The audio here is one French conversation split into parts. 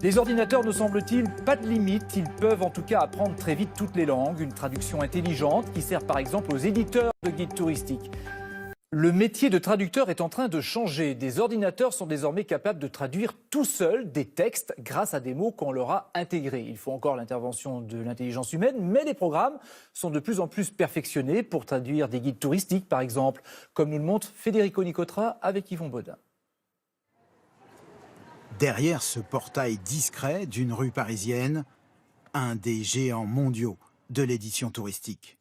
Les ordinateurs ne semble-t-il pas de limite, ils peuvent en tout cas apprendre très vite toutes les langues, une traduction intelligente qui sert par exemple aux éditeurs de guides touristiques. Le métier de traducteur est en train de changer. Des ordinateurs sont désormais capables de traduire tout seuls des textes grâce à des mots qu'on leur a intégrés. Il faut encore l'intervention de l'intelligence humaine, mais les programmes sont de plus en plus perfectionnés pour traduire des guides touristiques par exemple, comme nous le montre Federico Nicotra avec Yvon Baudin. Derrière ce portail discret d'une rue parisienne, un des géants mondiaux de l'édition touristique.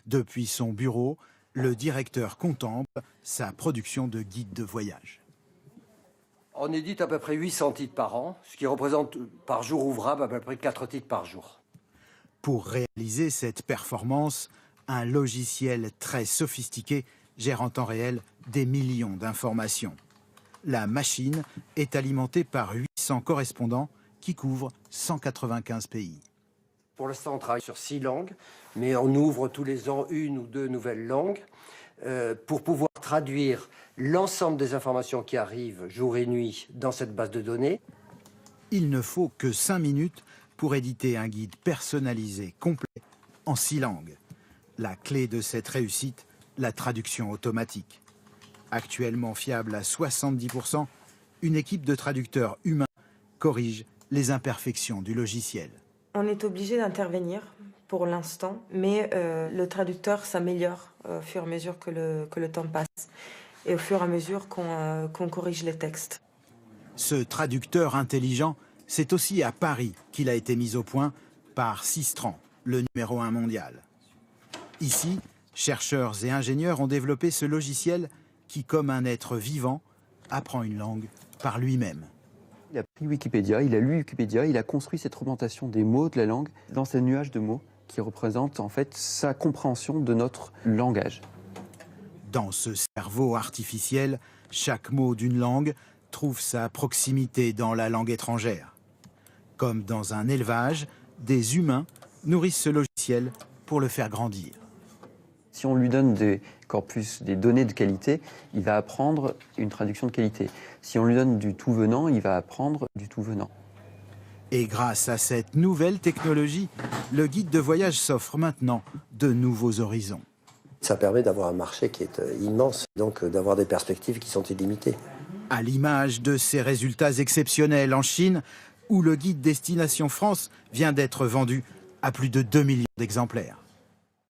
Depuis son bureau, le directeur contemple sa production de guides de voyage. On édite à peu près 800 titres par an, ce qui représente par jour ouvrable à peu près 4 titres par jour. Pour réaliser cette performance, un logiciel très sophistiqué gère en temps réel des millions d'informations. La machine est alimentée par 800 correspondants qui couvrent 195 pays. Pour l'instant, on travaille sur 6 langues, mais on ouvre tous les ans 1 ou 2 nouvelles langues pour pouvoir traduire l'ensemble des informations qui arrivent jour et nuit dans cette base de données. Il ne faut que 5 minutes pour éditer un guide personnalisé complet en 6 langues. La clé de cette réussite, la traduction automatique. Actuellement fiable à 70%, une équipe de traducteurs humains corrige les imperfections du logiciel. On est obligé d'intervenir pour l'instant, mais le traducteur s'améliore au fur et à mesure que le temps passe et au fur et à mesure qu'on corrige les textes. Ce traducteur intelligent, c'est aussi à Paris qu'il a été mis au point par Sistran, le numéro 1 mondial. Ici, chercheurs et ingénieurs ont développé ce logiciel qui, comme un être vivant, apprend une langue par lui-même. Il a pris Wikipédia, il a lu Wikipédia, il a construit cette représentation des mots de la langue dans ces nuages de mots qui représentent en fait sa compréhension de notre langage. Dans ce cerveau artificiel, chaque mot d'une langue trouve sa proximité dans la langue étrangère. Comme dans un élevage, des humains nourrissent ce logiciel pour le faire grandir. Si on lui donne des corpus, des données de qualité, il va apprendre une traduction de qualité. Si on lui donne du tout venant, il va apprendre du tout venant. Et grâce à cette nouvelle technologie, le guide de voyage s'offre maintenant de nouveaux horizons. Ça permet d'avoir un marché qui est immense, donc d'avoir des perspectives qui sont illimitées. À l'image de ces résultats exceptionnels en Chine, où le guide Destination France vient d'être vendu à plus de 2 millions d'exemplaires.